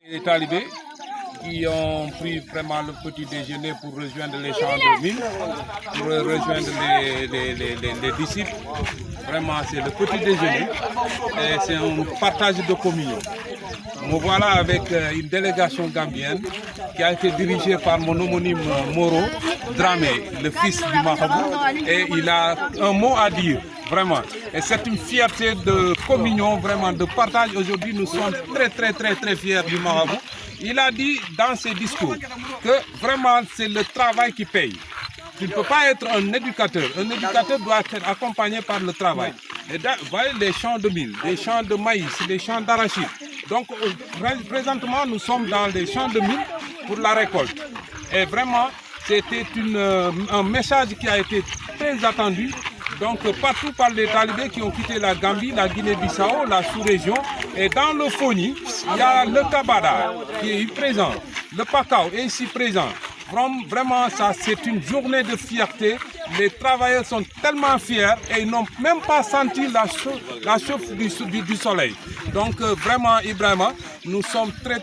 Les talibés qui ont pris vraiment le petit déjeuner pour rejoindre les champs de mine, pour rejoindre les disciples. Vraiment, c'est le petit déjeuner et c'est un partage de communion. Me voilà avec une délégation gambienne qui a été dirigée par mon homonyme Moro Dramé, le fils du Marabout, et il a un mot à dire, vraiment. Et c'est une fierté de communion, vraiment, de partage. Aujourd'hui, nous sommes très fiers du Marabout. Il a dit dans ses discours que vraiment c'est le travail qui paye. Tu ne peux pas être un éducateur. Un éducateur doit être accompagné par le travail. Et là, vous voyez les champs de mil, les champs de maïs, les champs d'arachide. Donc présentement, nous sommes dans les champs de mil pour la récolte. Et vraiment, c'était un message qui a été très attendu. Donc partout par les talibés qui ont quitté la Gambie, la Guinée-Bissau, la sous-région. Et dans le Foni, il y a le Kabada qui est présent. Le Pakao est ici présent. Vraiment, ça c'est une journée de fierté. Les travailleurs sont tellement fiers et ils n'ont même pas senti la chauffe du soleil. Donc vraiment, Ibrahima, nous sommes très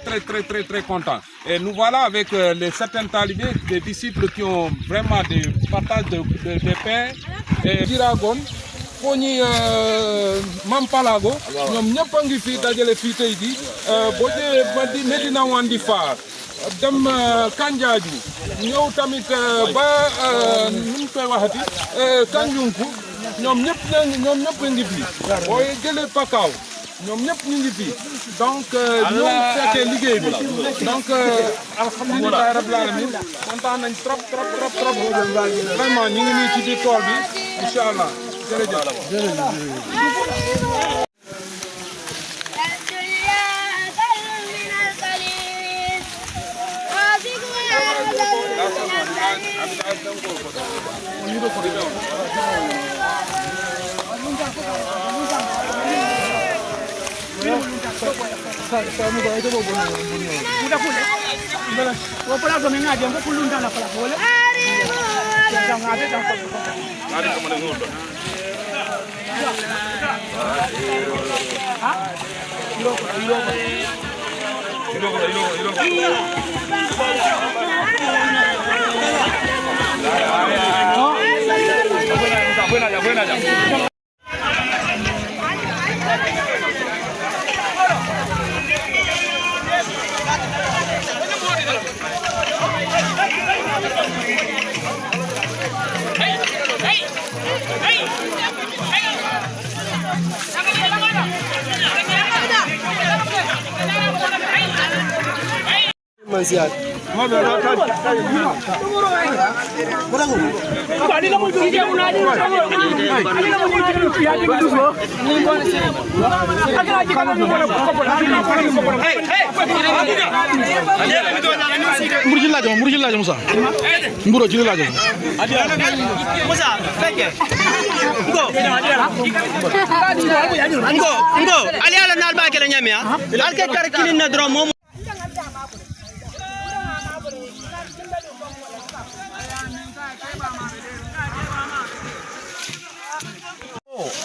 contents. Et nous voilà avec les certains talibés, des disciples qui ont vraiment des partages de pain et d'Iragon. Foni Mampalago, ñom ñepp ngi fi dajale fi tay di bo dé Medina Wandi Far dem Kanjaaji ñew tamit ba ñu koy waxati Kanjunku ñom ñepp ngi fi boy jëlé Pakaaw ñom ñepp ñu ngi fi donc ñu fété liggéey bi donc alhamdulillah rabbil alamin kontaan nañ trop vraiment ñu ngi ni ci di tool bi inshallah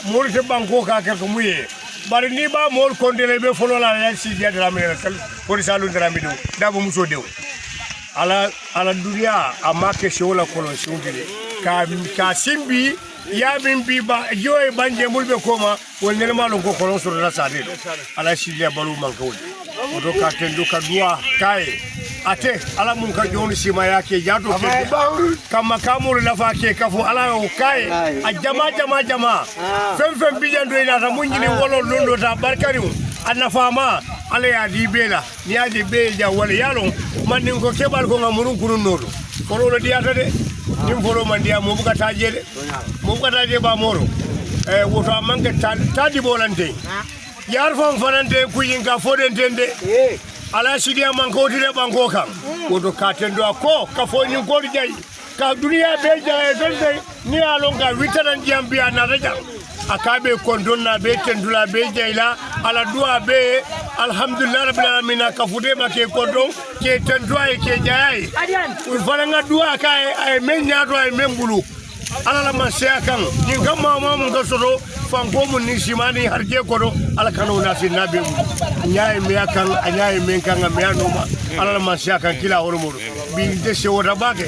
Morite banko ka ke muye bari ni ba mol kondele be folo la ya si dia de la mele pour ça lu ndra mido dabo muso dew ala dunia amake shola kolo shungile ka simbi ya bimbi ba joy banje mulbe koma wol ne ma lon ko kolon sur la sade ala si dia balu manko odo ka tendo ka dua kai ate ala mun ka joni sima yake jado kama kamul nafa ke kafu ala o kai a jama fem bijando ina ta mun ni wolo londo ta barkari anna fama ala ya di bela ni aje be ja wala yalo man ni ko kebal ko ngamurun kunun nodo ko lo diata de nim folo man dia mo buka taje ba moro woto amanke tadi bolante yar fon fanante kuyinka fodentende ala sidia manko dire banko kan woto katendo ko ka foni ko jay ka duniya be jay dende ni alonga witaran jambia na raja akabe kondonna be tendula be jayla ala dua be alhamdulillah rabbil alamin ka fude make kondo ke tendua ke jay ul falanga dua kai ay men nyaado ay men bulu ala la masaya kan nin kan mama mun ka soro fanko mun ni simani harje kodo ala kanu nasi nabe nyaay me kan nyaay men kan me anuma ala la masaya kan kila hormo bi de se wota bake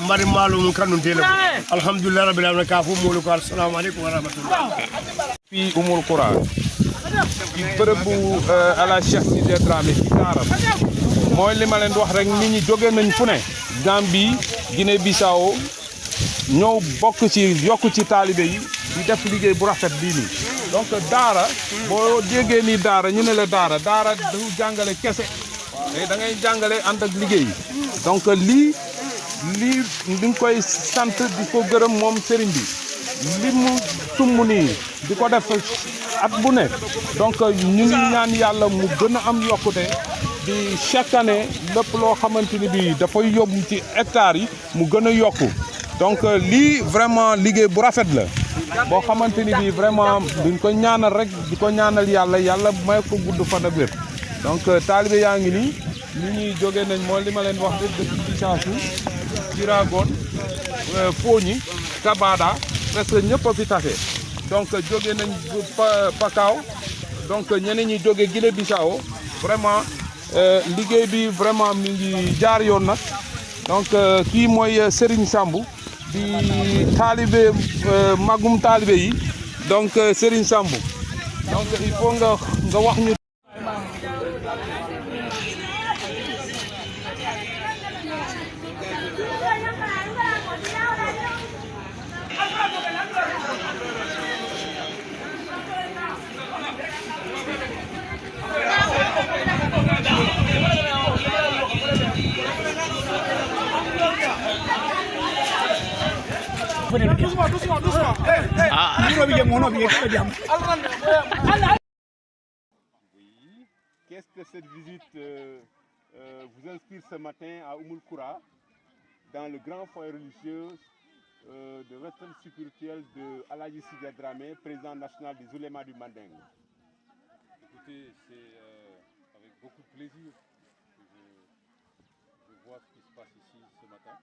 mari malum kanu tele alhamdulillah rabbil alamin ka fu mulu ko assalamu alaykum wa rahmatullah fi umul qura ci bërëbu ala Cheikh Sidé Dramé ci taaram mooy li ma leen di wax rek nit ñi jóge nañ fu ne Gambie Guinée Bissau ñëw bokk ci yokk ci taalibe yi di def liggéey bu rafet bii nii donc daara boo déggee nii daara ñu ne la daara du jàngale kese mais da ngay jàngale ànd ak liggéey donc lii di nga koy sant di ko gërëm moom sëriñ bi li mu sumb nii di ko def at bu ne donc ñu ngi ñaan yàlla mu gën a am yokkute di chaque année lépp loo xamante ni bii dafay yóbbu ci hectares yi mu gën a yokku donc lii vraiment liggéey bu rafet la boo xamante ni bii vraiment duñ ko ñaanal rek di ko ñaanal yàlla may ko gudd fan ak wér donc taalibe yaa ngi nii nit ñi jógee nañ mooy li ma leen wax dëgg distance Diragon Fogni Kabada presque ñëpp a fi tase donc jóge nañ Pakao donc ñeneen ñi jóge Guinée Bissau vraiment liggéey bi vraiment mi ngi jaar yoon nag donc kii mooy Serigne Sambou di taalibe magum taalibe yi donc Serigne Sambou donc il faut nga wax ñu Qu'est-ce que cette visite vous inspire ce matin à Oumoul Koura, dans le grand foyer religieux de retraite spirituelle de Alhaji Sidé Dramé, président national des oulémas du Manding? Écoutez, c'est avec beaucoup de plaisir que je vois ce qui se passe ici ce matin.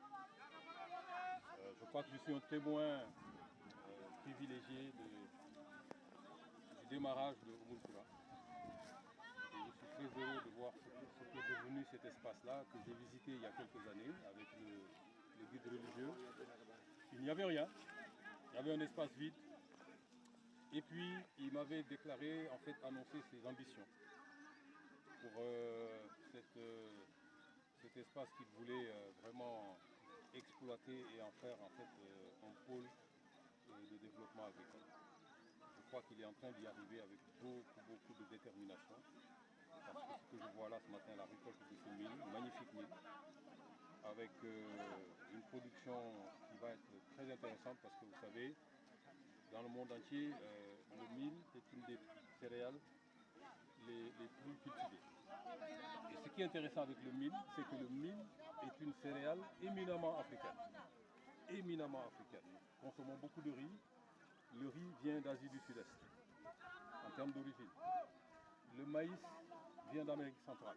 Je crois que je suis un témoin privilégié du démarrage de Oumoul Koura. Et je suis très heureux de voir ce qui est devenu cet espace-là que j'ai visité il y a quelques années avec le guide religieux. Il n'y avait rien, il y avait un espace vide. Et puis il m'avait déclaré, en fait, annoncé ses ambitions pour cet espace qu'il voulait vraiment exploiter et en faire en fait un pôle de développement agricole. Je crois qu'il est en train d'y arriver avec beaucoup de détermination. Parce que ce que je vois là ce matin, la récolte de ce mil, magnifique mil, avec une production qui va être très intéressante parce que vous savez, dans le monde entier, le mil est une des céréales les plus cultivées. Et ce qui est intéressant avec le mil, c'est que le mil est une céréale éminemment africaine. Éminemment africaine. Nous consommons beaucoup de riz. Le riz vient d'Asie du Sud-Est, en termes d'origine. Le maïs vient d'Amérique centrale.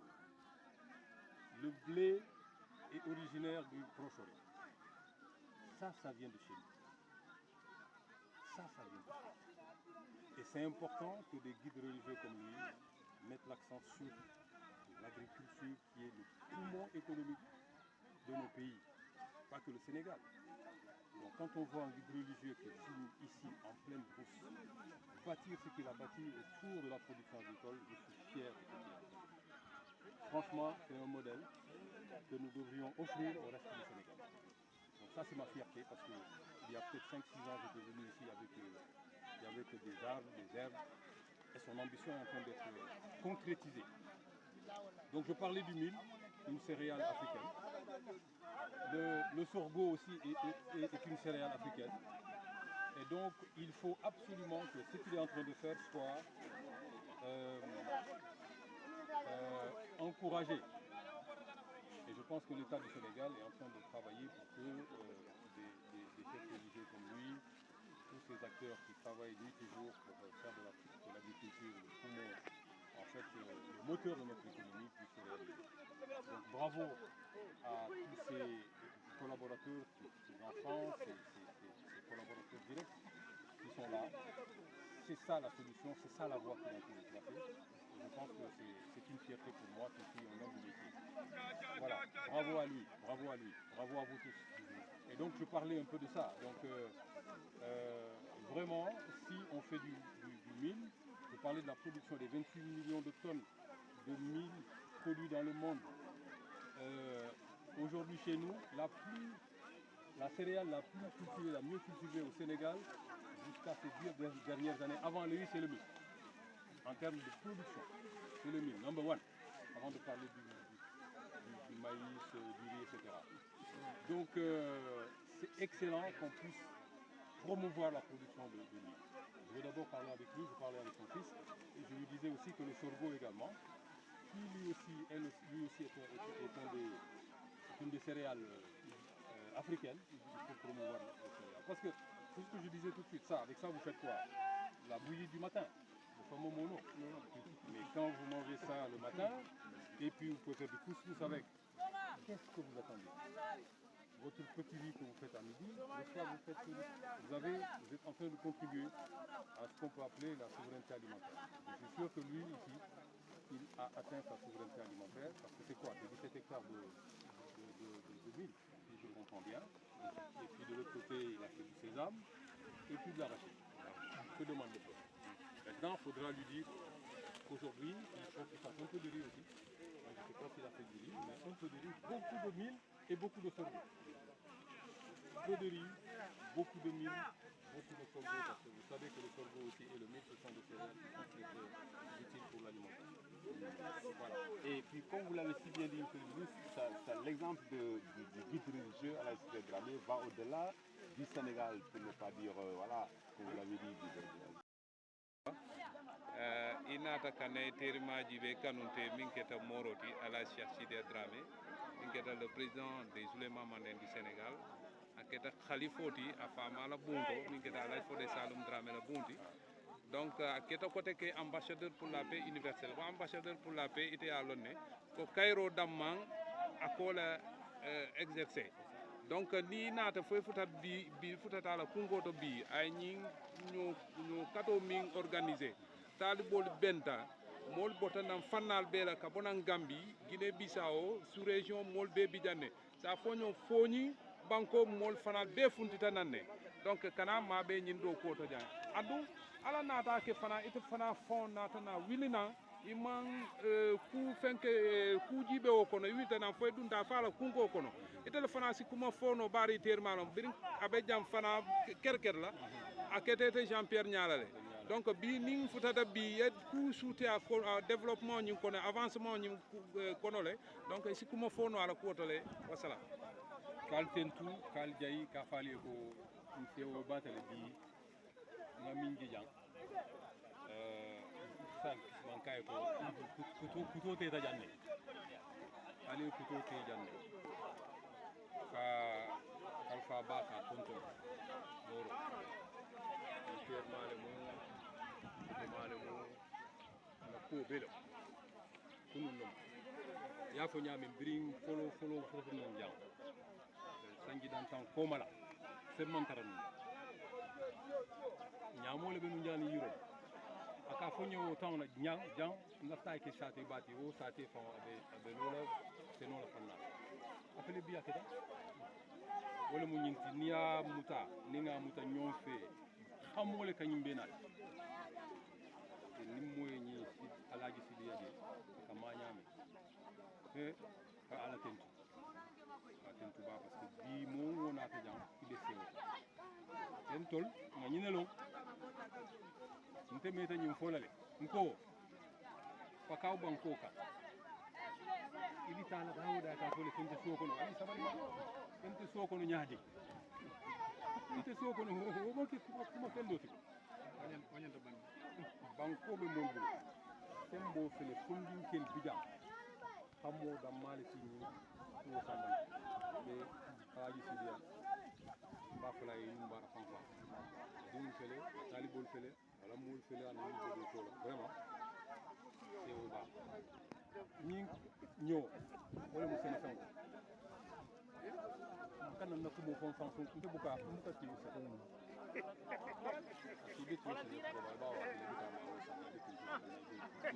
Le blé est originaire du Proche-Orient. Ça vient de chez nous. Ça vient de chez nous. Et c'est important que des guides religieux comme lui mettent l'accent sur l'agriculture qui est le poumon économique de nos pays, pas que le Sénégal. Donc quand on voit un guide religieux qui signe ici en pleine brousse, bâtir ce qu'il a bâti autour de la production agricole, je suis fier de ce qu'il a fait. Franchement, c'est un modèle que nous devrions offrir au reste du Sénégal. Donc ça c'est ma fierté parce qu'il y a peut-être 5-6 ans j'étais venu ici avec des arbres, des herbes, et son ambition est en train d'être concrétisée. Donc je parlais du mil, une céréale africaine. Le sorgho aussi est une céréale africaine. Et donc il faut absolument que ce qu'il est en train de faire soit encouragé. Et je pense que l'État du Sénégal est en train de travailler pour que des chefs religieux comme lui, tous ces acteurs qui travaillent nuit et jour pour faire de l'agriculture, le poumon, en fait, le moteur de notre économie puisse se réaliser. Donc bravo à tous ces collaborateurs, ces enfants, ces collaborateurs directs qui sont là. C'est ça la solution, c'est ça la voie qu'il a été tracée. Je pense que c'est une fierté pour moi qui suis un homme de métier. Voilà, bravo à lui, bravo à lui, bravo à vous tous. Et donc je parlais un peu de ça. Donc vraiment, si on fait du mil, je parlais de la production des 28 millions de tonnes de mil produits dans le monde. Aujourd'hui chez nous, la céréale la plus cultivée, la mieux cultivée au Sénégal, jusqu'à ces 2 dernières années, avant le riz, c'est le mil. En termes de production, c'est le mil, number one, avant de parler du maïs, du riz, etc. Donc c'est excellent qu'on puisse promouvoir la production de mil. Je vais d'abord parler avec lui, je parlais avec son fils, et je lui disais aussi que le sorgho également, qui lui aussi est une des céréales africaines, il faut promouvoir les céréales. Parce que, c'est ce que je disais tout de suite, avec ça vous faites quoi? La bouillie du matin, le fameux mono. Mais quand vous mangez ça le matin, et puis vous pouvez faire du couscous avec, qu'est-ce que vous attendez? Votre petit riz que vous faites à midi, le soir vous faites vous êtes en train de contribuer à ce qu'on peut appeler la souveraineté alimentaire. Je suis sûr que lui, ici, il a atteint sa souveraineté alimentaire, parce que c'est quoi? C'est 17 hectares de mil, si je comprends bien. Et puis de l'autre côté, il a fait du sésame, et puis de l'arachide. Que demande le peuple? Maintenant, il faudra lui dire qu'aujourd'hui, il faut qu'il fasse un peu de riz aussi. Je ne sais pas s'il a fait du riz, mais un peu de riz, beaucoup de mil et beaucoup de sorgho. Peu de riz, beaucoup de mil, beaucoup de sorgho, parce que vous savez que le sorgho aussi et le mil, ce sont des céréales qui sont très, très utiles pour l'alimentation. Voilà. Et puis comme vous l'avez si bien dit, M. le ministre, l'exemple du guide religieux à la cité de Dramé va au-delà du Sénégal, pour ne pas dire, voilà, comme vous l'avez dit, inata kane terimaji be kanunte min keta moroti ala Cheikh Sidi Dramé min keta le président des oulémas mandins du Sénégal a keta khalifoti a fama la bunto min keta ala Fodé Saloum Dramé la bunti donc a keta côté que ambassadeur pour la paix universelle ko ambassadeur pour la paix ite alonne ko Cairo damman akola exercer donc ni nata foy futat bi futata la kungoto bi ay ñi ñu kato min organiser talibol benta mol botanam fannal bela ka bonan Gambie Guinée Bissau sous région mol be bijanne sa foño foñi banko mol fanal be funtita nanne donc kana ma be ñindo ko to jan adu ala nata ke fana ite fana fon nata na wilina iman ku fenke ku jibe o kono wita na foy dunta fala kungo kono ite fana si kuma fono bari termalom birin abe jam fana kerker la akete Jean Pierre Nialale donc bi ning futata bi yed ku souté à développement ñing kono avancement ñing kono le donc si kuma fono ala ko to le wasala kal tentu kal jayi ka fali ko sewo batale bi ngamin jang sak man kay ko kuto te ta janne ali kuto te janne ka alfa ba ka konto doro ter male mo na ko belo kunun nom ya fo nyami bring folo non jang sangi dan tan ko mala fe man taran nyamole be nu jani yiro aka fo nyowo tan na jang ngafta ke sate bati o sate fa abe lola se non la fanna afele biya keda wala mu nyinti niya muta ninga muta nyonfe amole kanyimbe na ni moye ni alaji sidi yaje kama nyame ka ala tentu ba parce que bi mo wona ta jam ibe sewo tentol ma nyinelo nte meta nyim folale nko fa kaw banko ka ili tala dawda ka fole kente soko no ali sabali kente soko no nyaade kente soko no o mo ki kuma kendo ti wanyan to banko be mon bu tembo fele fundin kel bijam xammo da mali ci ni ko sandal be haji sidia ba fala yi mba fanfa dum fele talibol fele wala mul fele an ni do ko vraiment c'est au bas ni ñoo wala mu sene sango kan na kumo fon fansu nte buka ti usa asibe ti usa ba wa le buka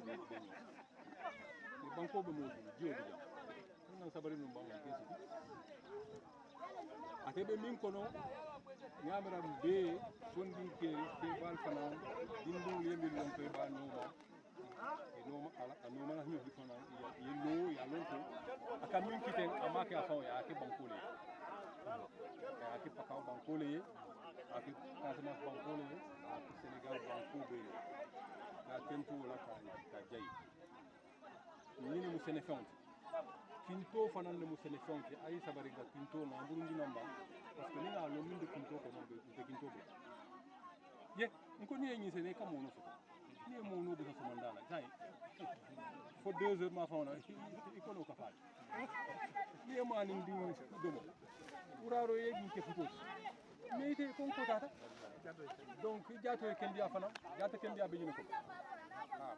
ma usa ni banko be mo jiyo bi jam nan sabari no bango kesi atebe min kono nyamira be fondi ke bal fana dindu yembi lon ko ba no ba no ala no mana ñu di fana ye no ya lon ko aka min kiten amake afa ya ke banko le ya ke pakaw banko le ake Casamance banko le ake Sénégal banko be le ka tentu la ka jay ni mu Sénégal kinto fana le mu Sénégal ay sabari ga kinto na burundi namba parce que ni na lo min de kinto ko no be kinto be ye nko ni ñi sene kam mo no so ni mo no be so mandala tay for 2 heures ma fa on ko no ka fa ni ma ni ndi do mo uraro ye ni ke futo mais ite kon ko tata donc jaato e ken dia fana jaata ken dia be ñu ko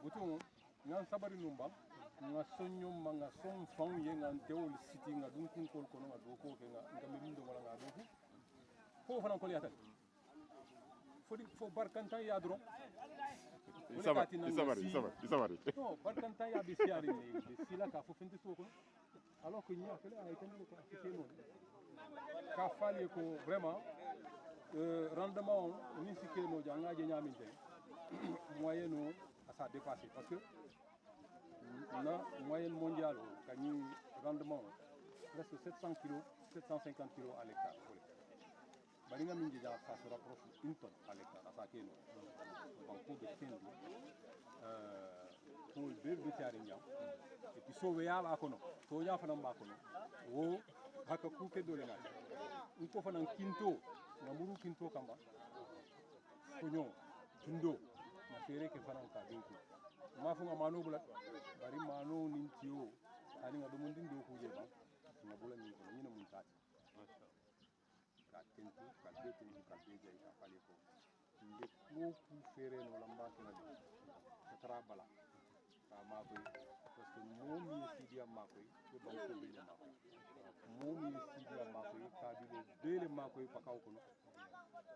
butu ngan sabari numba nga sonyo manga son fon ye nga teol city nga dun kun kol kono nga do ko ke nga ngam min do wala nga do ko fana ko liata fo barkanta ya dro isabari no barkanta ya bi siari ne be sila ka fo fenti so ko alors que nya fele ay tan ko ci non ka fali ko vraiment rendement ni sikké no janga je nyaminte moyenne à ça dépasser parce que na moyenne mondiale kany rendement presque 700 kg 750 kg à l'hectare bari nga min ja ça se rapproche une tonne à l'hectare à ça keno donc pour de 15 pour de bitiarinya et puis sauver ya ba kono to nya fana ba kono wo haka ku ke dole na ko fana kinto na muru kinto kamba kunyo tundo na fere ke fana ka dinko ma fu ma no bula bari mano nin tiyo ani nga do mun din do ko je ba nga bula ni ko ni na mun taati ka tentu ka be tentu ka be jay ka fali ko nde ko ku fere no lamba ke na ko tara bala ka ma ko parce que mom yi sidia ma ko ko ban ko be ma ko mom yi sidia ma ko ka bi le dele ma ko pa kaw ko no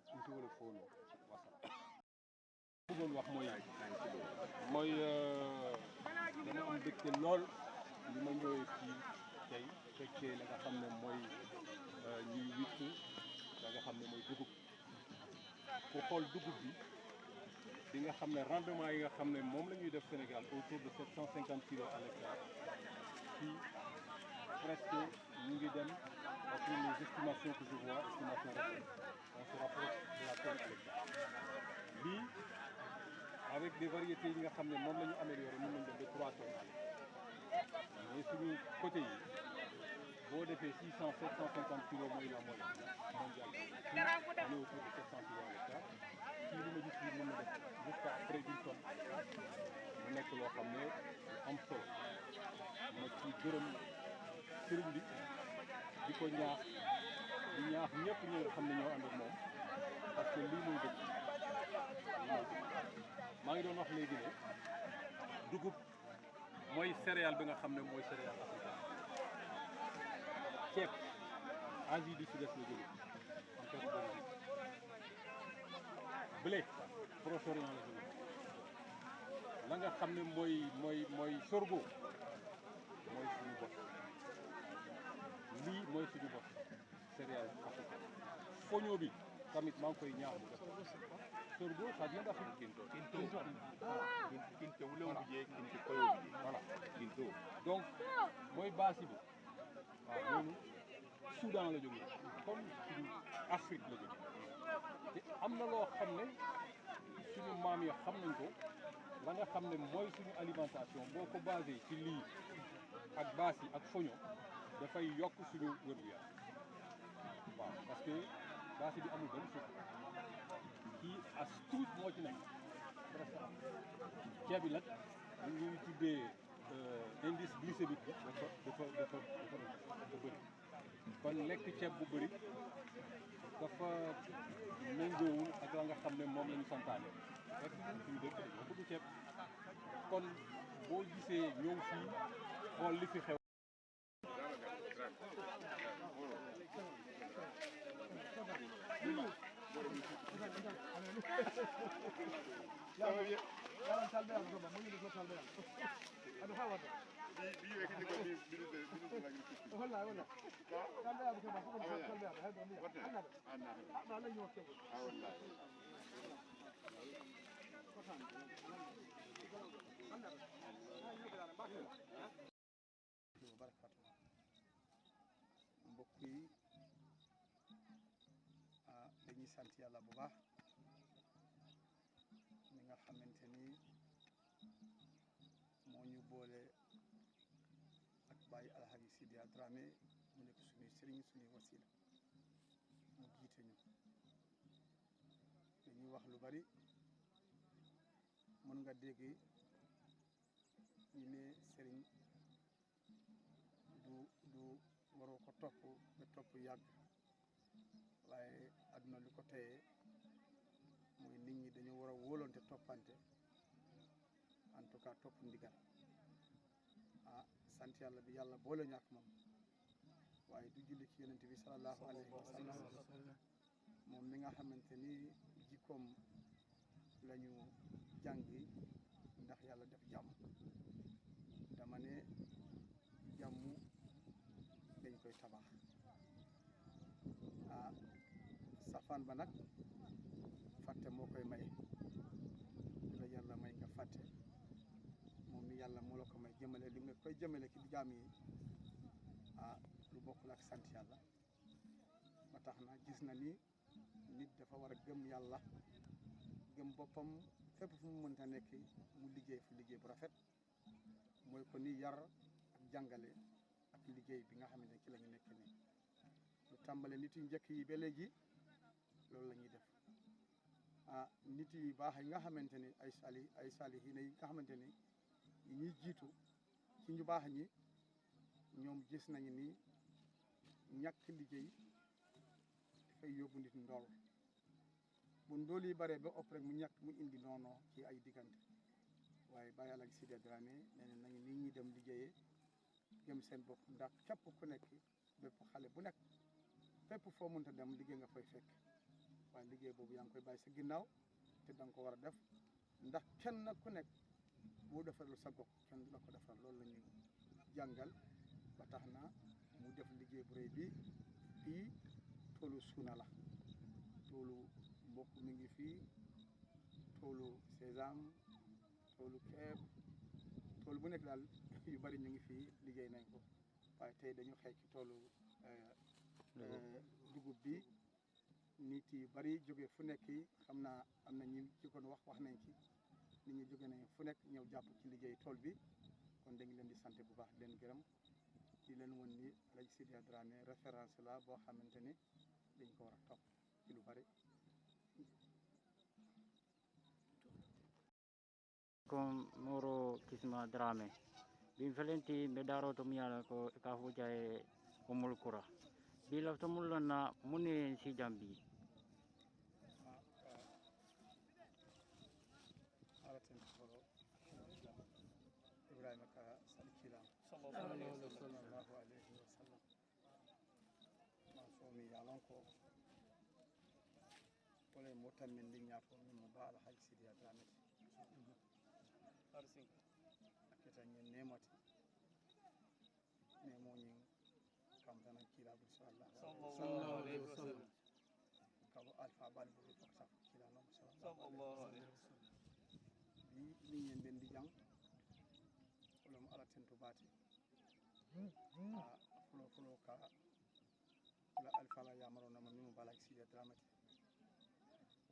ci wala fono wasa bëggoon wax mooy dama am mbégte lool li ma ñëwee fii tey fekkee la nga xam ne mooy ñuy witt la nga xam ne mooy dugub ku xool dugub bi di nga xam ne rendement yi nga xam ne moom la ñuy def Sénégal autour de 750 kilos à l'hectare fii presque ñu ngi dem après les estimations que je vois estimation rek on se rapproche de la tonne à l'hectare lii avec des variétés yi nga xam ne moom la ñu amélioré mën nañ dem de 3 tonnes mais suñu côté yi boo defee 600 750 kilos mooy la moyenne mondiale fii on est autour de 700 kilos à l'hectare fii li ma gis fii mën na def jusqu'à près d'une tonne mu nekk loo xam ne am solo ma ci gërëm sëriñ bi di ko ñaax di ñaax ñëpp ñi nga xam ne ñoo ànd ak moom parce que lii mooy dëkk maa ngi doon wax léegi ne dugub mooy céréale bi nga xam ne mooy céréale africaine ceeb Asie du Sud-Est la jóge en terme de blé Proche-Orient la jóge la nga xam ne mooy sorgho mooy suñu bopp lii mooy suñu bopp céréale africaine foño bi tamit maa ngi koy ñaax bu def sorgho ça vient d'Afrique kinto wula bije kinto koyo bije voilà kinto donc mooy baasi bi waaw loolu Soudan la jógee comme suñu Afrique la jógee te am na loo xam ne suñu maam yi xam nañ ko la nga xam ne mooy suñu alimentation boo ko basé ci lii ak baasi ak foño dafay yokk suñu wér-gu-yaram waaw parce que baasi bi amul benn suuf kii as tuut moo ci nekk presque am ceeb bi nag ñu ngi tuddee indice glycémique bi dafa bëri kon lekk ceeb bu bëri dafa méngoowul ak la nga xam ne moom la ñu santaane rek suñu dëkk dañoo bëgg ceeb kon boo gisee ñëw fii xool li fi xew Ça va bien. Yalan talbe am ko mo ngi ko talbe am. Adu xawata. Bi wekiti ko ministre de l'agriculture. Wala. Talbe am ko ko talbe am. Ha do ni. Anna. Na la ñu ko. Ah wallahi. barakatu mbokk yi dañuy sant yàlla bu baax mi nga xamante ni moo ñu boole ak Baye Alhaji Sidi Dramé mu nekk suñuy sëriñ suñuy wasila mu jiite ñu dañuy wax lu bari mën nga dégg ñu ne sëriñ du waroo ko topp ba topp yàgg waaye àdduna li ko teye mooy nit ñi dañoo war a wóolonte toppante en tout cas topp ndigal sant yàlla bi yàlla boole ñu ak moom waaye du julli ci yonent bi sallallahu alayhi wa sallam moom mi nga xamante ni jikkoom la ñu jàngi ndax yàlla def jàmm dama ne jàmm dañ koy tabax safaan ba nag fàtte moo koy may la yàlla may nga fàtte moom mi yàlla moo la ko may jëmale li nga koy jëmale ki jaam yi lu bokkul ak sant yàlla ba tax na gis na ni nit dafa war a gëm yàlla gëm boppam fépp fu mu mënta nekk mu liggéey fu liggéey bu rafet mooy ko ni yar ak jàngale ak liggéey bi nga xamante ne ci la ñu nekk nii lu tàmbale nit yu njëkk yi ba léegi loolu la ñuy def nit yu baax yi nga xamante ni ay saalihiina yi nga xamante ni ñuy jiitu ci ñu baax ñi ñoom gis nañu ni ñàkk liggéey dafay yóbbu nit ndool bu ndool yi bare ba ëpp rek mu ñàkk mu indi noonoo ci ay diggante waaye Baye Alhaji Sidi Dramé nee na nañu nit ñi dem liggéeyee gëm seen bopp ndax képp ku nekk bépp xale bu nekk fépp foo mënta dem liggéey nga fay fekk waaye liggéey boobu yaa ngi koy bàyyi sa ginnaaw te da nga ko war a def ndax kenn ku nekk boo defarul sa gox kenn du la ko defal loolu la ñuy jàngal ba tax na mu def liggéey bu rëy bi fii toolu suuna la toolu mbokk mi ngi fii toolu sésame toolu keeb toolu bu nekk daal yu bari ñu ngi fii liggéey nañ ko waaye tey dañu xëy ci toolu dugub bi nit yi bari jóge fu nekk yi xam naa am na ñi ci kon wax nañ ci nit ñi jóge nañ fu nekk ñëw jàpp ci liggéey tool bi kon dañu leen di sant bu baax di leen gërëm di leen won ni Alhaji Sidi Dramé référence la boo xamante ni dañ ko war a topp ci lu bari comme Moro Kisma Dramé bin felenti be daro to miyala ko ka fuja e umul kura bi la to mulana muni si jambi ala ten folo Ibrahima ka salikila sallallahu alayhi wa sallam ma fomi yalon ko wala mo tammin li ñaato min mo ba Alhaji Sidi Dramé aketa ñen nemati mais moo ñing kam tan kiilaɓe sallallahu alayhi wa sallam kabo alpha bal bo fakta kiilanomo sallallahu alayhi wa sallam bi min ɓen ndi jang olom ala ten to baati fulo ka kula alpha la yamaronoma mimo ba Alhaji Sidi Dramé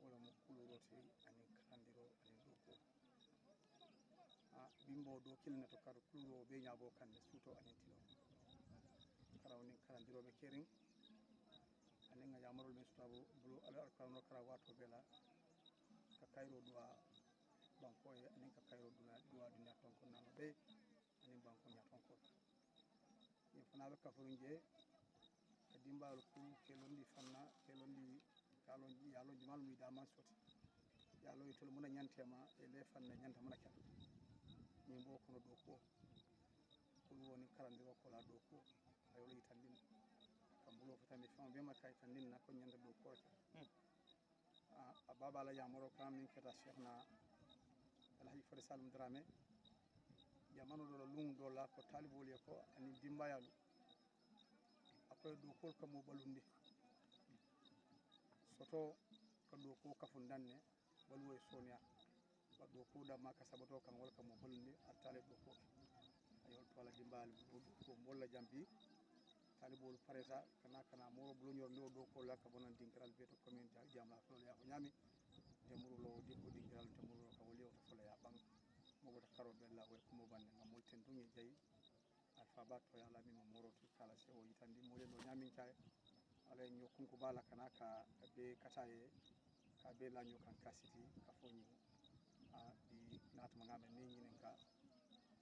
wala mo kulorote anin kalandiro anin ɗo ko bimbo do kilne to kar kuluro be ñaabo kande suuto anin tilo karaw nin kalandiroɓe kering anin ga yamarol men sutabo bulo ala alkarano kara wato bela ka kayro duwa banko e anin ka kayro duwa dunia ton ko nano ɓe anin banko ñaton ko min fanaɓe kaforin je e dimbalo ku kelondi fanna kelondi yaloji malum yidaman soti yalo e tol muna ñantema e le fanna ñanta muna kel min bo kono dow ko kol woni kalandiro kola dow ko ayolo yitandin kam bulo fotande fama bema kay tandin na ko ñanda dow koke a baba la yamoro kan min keta cheikhna alhaji fode salum dramé jamano ɗo lung do la ko talibol ye ko ani dimbayalu après do kol kamo balunde soto ko do ko kafun danne balwoy sonia do ko da maka sabato kan wal kamo balunde attale do ko ayol to la dimbal ko molla jambi talibol pareta kana moro bulo ñor ndo do ko la ka bonan dinkiral beto commune jamla ko ya ko nyami temuru lo dikko dinkiral temuru ka woli o to fola ya bang mo wota karo be la way ko mo bande ngam mo ten dungi jayi alfa ba to ya la mi mo moro to kala se o yitandi mo le no nyami kay ala ñu kunku bala kana ka be kataye ka be la ñu kan kasiti ka foni di natuma ngame ni ñinen ka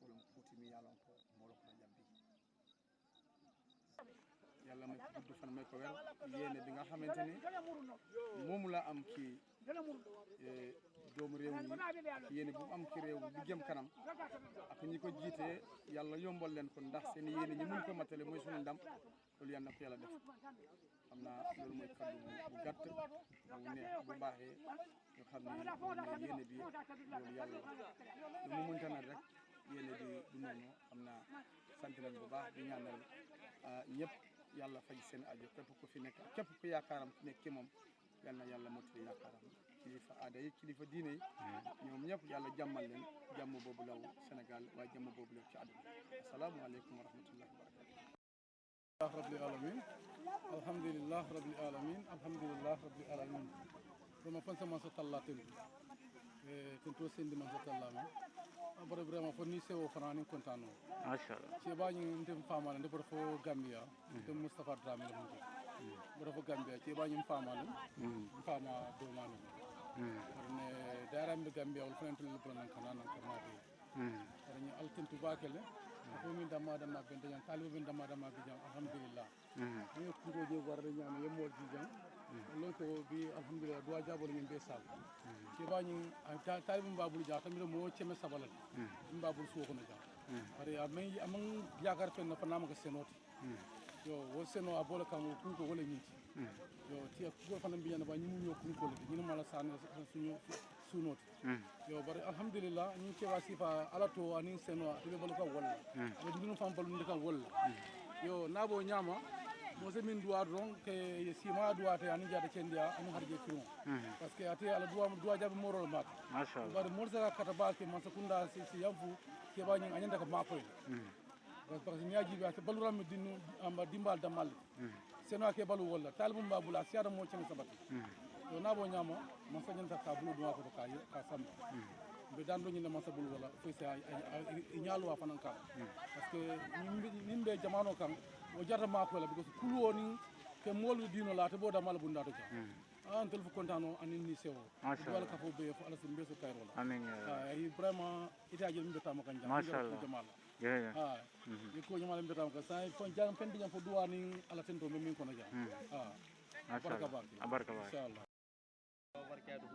wolum kuti mi yalon ko molo ko jambi yàlla may ko gudd fan may ko wér yéene bi nga xamante ni moom la am ci doomu réew mi ak yéene bu am ci réew bi jëm kanam ak ñi ko jiite yàlla yombal leen ko ndax seen yéene ñi mun ko matale mooy suñu ndam loolu yàlla na ko yàlla def xam naa loolu mooy kaddu bu gàtt bu neex bu baaxee nga xam ne yéene bi loolu yàlla lu mu mënta nag rek yéene bi du noonu xam naa sant nañ bu baax di ñaanal ñëpp yàlla faj seen aajo képp ku fi nekk képp ku yaakaaram nekk ci moom yal na yàlla mottali yaakaaram kilifa aada yi kilifa diine yi ñoom ñëpp yàlla jàmmal leen jàmm boobu law Sénégal waaye jàmm boobu law ci àdduna asalaamaaleykum wa rahmatullahi wa barakatuh rabbil alamin alhamdulillah rabbil alamin alhamdulillah rabbil alamin roma fansa man sa tallaten tento sendi man sa tallama abara vraiment fo ni sewo fana ni contano machallah ci bañi ndem famale nde fo Gambia ndem Moustapha Dramé la mo boro fo Gambia ci bañi famale fama do manu ne darambe Gambia wol fenante le plan kana nan kana be ni altintu bakele ko min damma be dañan talibé min damma be jam alhamdulillah ni ko do je war ñama yemol ji jam lon ko bi alhamdulillah do jabol min be sal ci bañi talibé mbabul ja tamit mo ceme sabalal mbabul suko na jam bari amay amang yakar fen na fanama ko senoti yo wo seno abola kam ko ko wala ñinti yo ti ko fanam bi ñana ba ñi mu ñoo ko le ñi mala san suñu sunoti yo bari alhamdulillah ñi ci wasifa ala to ani seno be bal ko wala be dinu fam balu ndika wala yo nabo ñama mo se min duwa don ke sima duwa te ani jada cendia ani harje firon parce que ate ala duwa jabe morol mak machallah bari morsa kata ba ke man sakunda si yamfu ke ba ñi anyanda ka makoy parce que ni aji ba balu ram dinu amba dimbal damal seno ke balu wala talbum babula siara mo ci sabati yo nabo ñama man sa ñanta ka bulu duwa ko ka sam be dan do ñi man sa bulu wala fay sa ñaalu wa fanan ka parce que nimbe jamano kan o jarta mako la because kulu woni ke molu dino la to boda mala bunda to an tel fu contano anin ni sewo wala ka fo be fo ala sin beso kayro la amin ay vraiment itaje mi beta mo kan jam jamal ni ko nyama le beta mo ka say fon jam pen diam fo duwani ala tento min ko na jam barka barka inshallah barkatu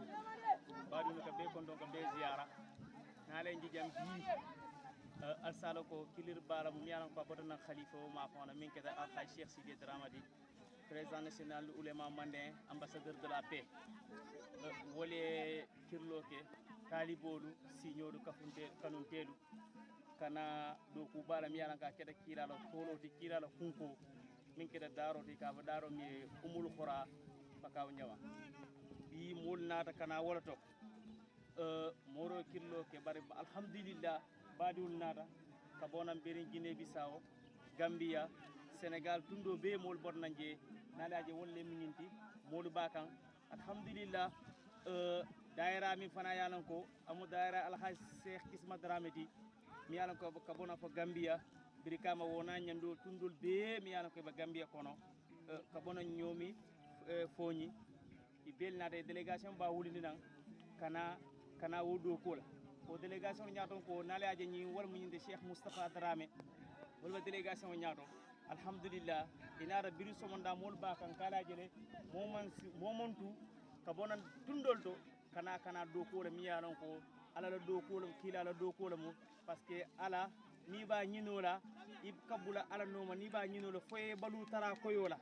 badu ka be kon donc be ziara na len jam bi alsalo ko kilir bala mu yalan ko bodana khalifa o ma fona min keda al khay Cheikh Sidi Dramadi président national du ulema mandin ambassadeur de la paix wole kirloke talibolu signodu kafunte kanuntelu kana do ku bala mi yalan ka keda kilala toloti kilala kunko min keda daroti ka daro mi umul khura fakaw nyawa bi mul nata kana wala tok moro kirloke bare alhamdulillah badiwul nata ka bonam berin Guinée Bissau Gambia Sénégal tundo be mol bonnanje nalaje wolle mininti molu bakan alhamdulillah daira mi fana yalan ko amu daira alhaj Cheikh Kisma Drameti mi yalan ko ka bona fo Gambia birikama wona nyando tundul be mi yalan ko ba Gambia kono ka bona nyomi foñi i belnade délégation ba wulini nan kana wodo kola o délégation ñaaton ko nalaje ñi wal mu ñinde Cheikh Moustapha Dramé wala délégation ñaato alhamdulillah inaara biru somonda mol ba kan kala jele momantu ka bonan tundol to kana do ko le mi yaron ko ala la do ko le kila la do ko le mo parce que ala ni ba ñinola ib kabula ala noma ni ba ñinola foye balu tara koyola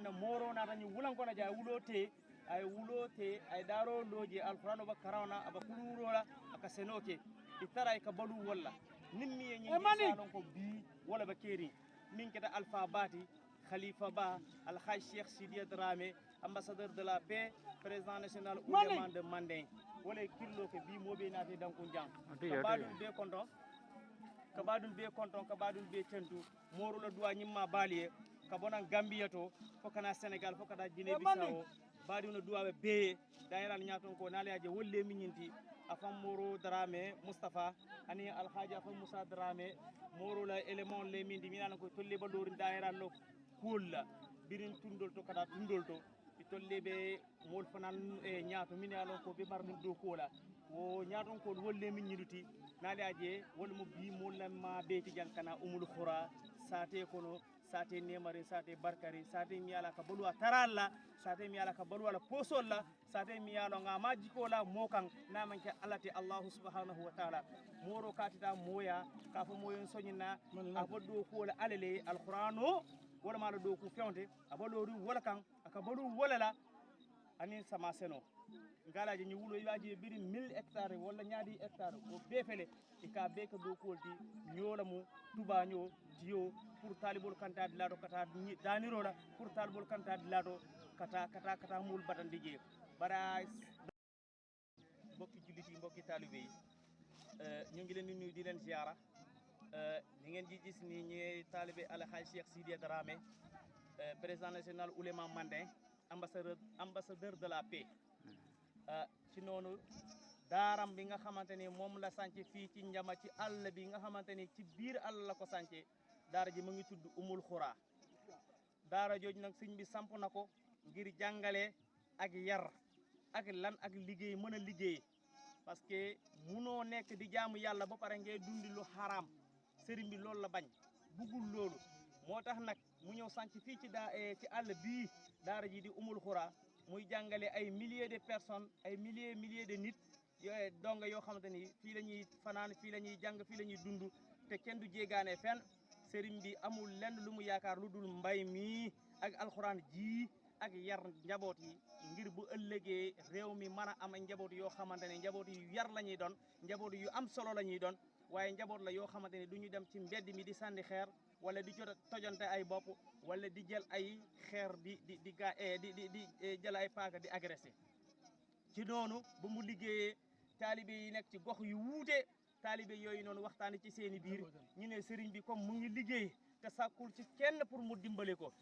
na moro na tan wulan ko na ja wulote ay wulote ay daro loje alqur'ano ba karawna aba kulurola aka senoke itara ka balu walla nimmi e nyingi salon ko bi wala ba keri min keda alpha bati khalifa ba al haj cheikh Sidia Dramé ambassadeur de la paix président national ouléma de Mandin wala killo ke bi mobe nati danko jang kabadul be konton kabadul be tentu morula duwa nyimma baliye kabonan Gambia to fokana Sénégal fokata Guinée Bissau baduna duwa be dairal nyaton ko nalaje wolle minyinti afam moro Dramé Mustafa ani alhaji afam Moussa Dramé moro la élément le mindi minana ko tolle ba lorin dairal lo kulla birin tundol to kada tundol to tolle be mol fanan e nyato minalo ko be marmin do kola wo nyaton ko wolle min nyiduti nalaje wol mo bi molamma beeti jankana umul khura sate kono sate nemare sate barkari sate miyala ka bolwa taralla sate miyala ka bolwa la posolla sate miyalo nga majikola mokan namanke alati Allah subhanahu wa ta'ala moro katita moya ka fo moyon sonyina aboddo ko la alele alqur'ano wala mala do ku fewte aboloru wala kan aka bolu wala la ani sama seno ngalaji ni wulo yaji biri 1000 hectares wala nyaadi hectares o befele e ka be ka do kolti nyola mu tubaño dio pour talibol kanta de lado kata daniro la pour talibol kanta de lado kata mul batandi je bara mbokki juliti mbokki talibé yi ñu ngi leen di nuyu di leen ziara ni ngeen di gis ni ñi talibé al haj Cheikh Sidia Dramé président national ouléma Mandin ambassadeur de la paix ci noonu daaram bi nga xamanteni moom la sànce fii ci njama ci àll bi nga xamanteni ci biir àll la ko sànce daara ji mu ngi tudd umul xura daara jooj nag sëñ bi samp na ko ngir jàngale ak yar ak lan ak liggéey mën a liggéey parce que munoo nekk di jaamu yàlla ba pare ngay dundi lu xaraam sëriñ bi loolu la bañ bugul loolu moo tax nag mu ñëw sànc fii ci ci àll bii daara ji di umul xura muy jàngale ay milliers de personnes ay milliers de nit yooyu donga yoo xamante ni fii la ñuy fanaan fii la ñuy jàng fii la ñuy dund te kenn du jéegaane fenn sëriñ bi amul lenn lu mu yaakaar lu dul mbay mi ak alxuraan ji ak yar njaboot yi ngir bu ëllëgee réew mi mën a am ay njaboot yoo xamante ne njaboot yu yar la ñuy doon njaboot yu am solo la ñuy doon waaye njaboot la yoo xamante ne du ñu dem ci mbedd mi di sànni xeer wala di jot tojante ay bopp wala di jël ay xeer di jël ay paaka di agressé ci noonu ba mu liggéeyee taalibe yi nekk ci gox yu wuute taalibe yooyu noonu waxtaani ci seeni biir ñu ne sëriñ bi comme mu ngi liggéey te sàkkul ci kenn pour mu dimbale ko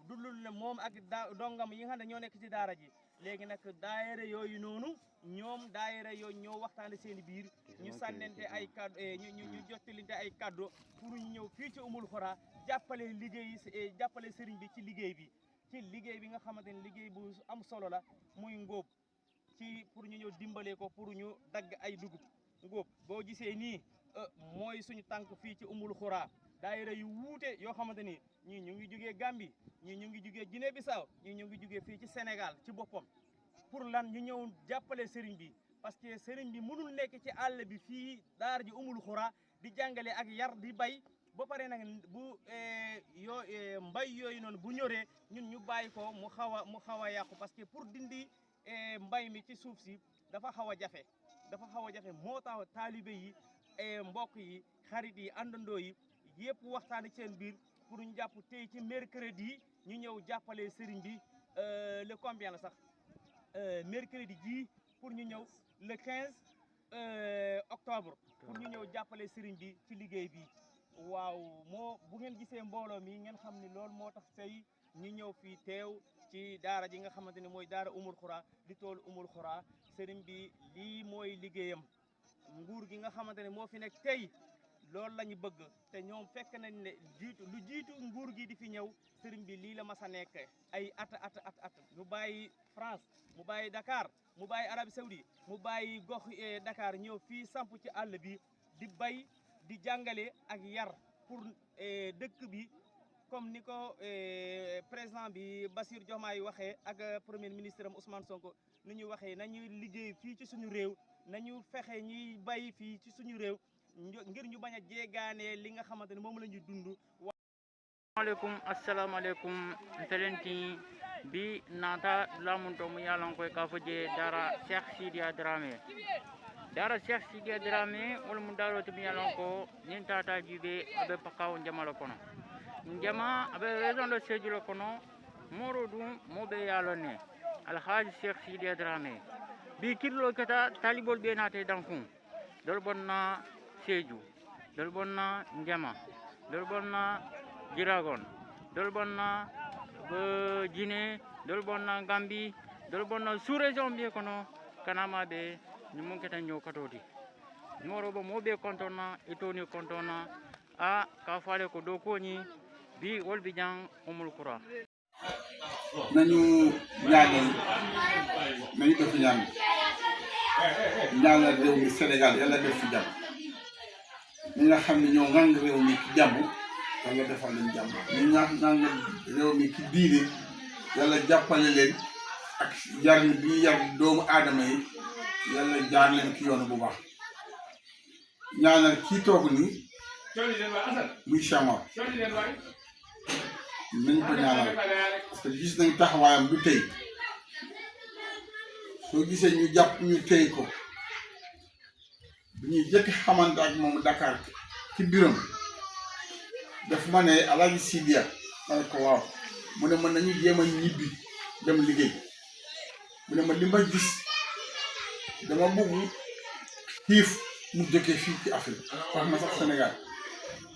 dulul ne moom ak dongam yi nga xam ne ñoo nekk ci daara ji léegi nag daayira yooyu noonu ñoom daayira yooyu ñoo waxtaane seeni biir ñu sànnente ay kaddu ñu jottalinte ay kaddu pour ñu ñëw fii ci umul xura jàppale jàppale sëriñ bi ci liggéey bi nga xamante ne liggéey bu am solo la muy ngóob ci pour ñu ñëw dimbale ko pour ñu dagg ay dugub ngóob boo gisee nii mooy suñu tànk fii ci umul xura daayira yu wuute yoo xamante ni ñii ñu ngi jugee Gambie ñii ñu ngi jugee Guinée Bissau ñii ñu ngi jugee fii ci Sénégal ci boppam pour lan ñu ñëw jàppale sëriñ bi parce que sëriñ bi mënul nekk ci àll bi fii daara ji umul xura di jàngale ak yar di bay ba pare nag bu mbay yooyu noonu bu ñoree ñun ñu bàyyi ko mu xaw a yàqu parce que pour dindi mbay mi ci suuf si dafa xaw a jafe moo tax taalibe yi mbokk yi xarit yi àndandoo yi yëpp waxtaan ci seen biir pour ñu jàpp tey ci mercredi ñu ñëw jàppale sëriñ bi le combien la sax mercredi ji pour ñu ñëw le 15 octobre pour ñu ñëw jàppale sëriñ bi ci liggéey bi waaw bu ngeen gisee mbooloo mi ngeen xam ni loolu moo tax tey ñu ñëw fii teew ci daara ji nga xamante ne mooy daara umul xura di tool umul xura sëriñ bi lii mooy liggéeyam nguur gi nga xamante ne moo fi nekk tey loolu la ñu bëgg te ñoom fekk nañ ne lu jiitu nguur gi di fi ñëw sëriñ bi lii la mas a nekk ay at mu bàyyi France mu bàyyi Dakar mu bàyyi Arabie Saoudi mu bàyyi gox Dakar ñëw fii samp ci àll bi di bay di jàngale ak yar pour dëkk bi comme ni ko président bi Bassirou Diomaye waxee ak premier ministre am Ousmane Sonko ni ñu waxee nañu liggéey fii ci suñu réew nañu fexe ñuy bay fii ci suñu réew ngir ñu bañ a jéegaane li nga xamante ne moom la ñuy dund. assalamu alaikum felenti bi nata lamunto mu yalan koy ka foje dara Cheikh Sidia Dramé dara Cheikh Sidia Dramé wol mu daro to mi yalan ko nin tata jibe abe pakaw jamalo kono njama abe raison de sejulo kono moro dum mobe yalone alhaji Cheikh Sidia Dramé bi kirlo kata talibol be nate dankun dol bonna seju dol bonna njama dol bonna jiragon dol bonna Guinée dol bonna Gambie dol bonna sous région bi kono kanama be ni mun keta nyo katodi moro bo mobe kontona etoni kontona a ka faale ko do ko ni bi wol bi jang umul qura nañu ñaanal nañu def ñaanal réew mi Sénégal yàlla def fi jàmm ñi nga xam ne ñoo ngang réew mi ci jàmm yàlla defal leen jàmm ñi nga ngang réew mi ci diine yàlla jàppale leen ak yar bi yar doomu aadama yi yàlla jaar leen ki yoon bu baax ñaanal kii toog ni muy chamar nañ ko ñaanal parce que gis nañ taxawaayam du tey soo gisee ñu jàpp ñu tey ko bu ñuy jëkk xamante ak moom Dakar ci biram daf ma ne Alaaji Sidia ma ne ko waaw mu ne ma nañu jéem a ñibbi dem liggéey mu ne ma li ma gis dama bëgg xiif mu jëkkee fii ci Afrique wax ma sax Sénégal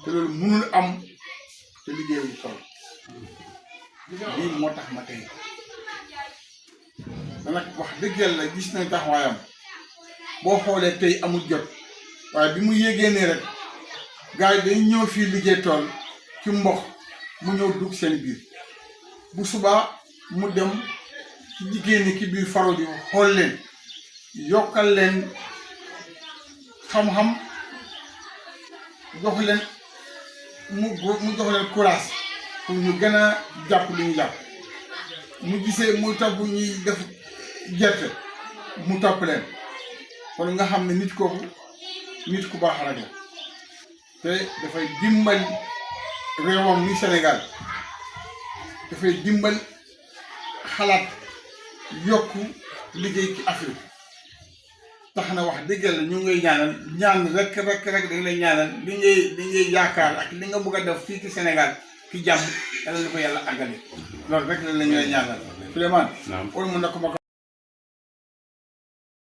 te loolu mënul am te liggéeyu tool lii moo tax ma tey nag wax dëgg yàlla gis nañ taxawaayam boo xoolee tey amul jot waaye bi mu yégee ne rek gars yi dañ ñëw fii liggéey tool ci mboq mu ñëw dugg seen biir bu subaa mu dem ci jigéen ñi ci biir faro bi xool leen yokkal leen xam-xam jox leen mu jox leen courage pour ñu gën a jàpp li ñu jàpp mu gisee mu topp ñuy def gerte mu topp leen kon nga xam ne nit kooku nit ku baax rek la te dafay dimbal réewam ni Sénégal dafay dimbal xalaat yokku liggéey ci Afrique tax na wax dëgg la ñu ngay ñaanal ñaan rek dañ lay ñaanal li ngay yaakaar ak li nga bëgg a def fii ci Sénégal ci jàmm yàlla na ko yàlla àggale loolu rek la ñuy ñaanal Souleymane. naam mën na ko ma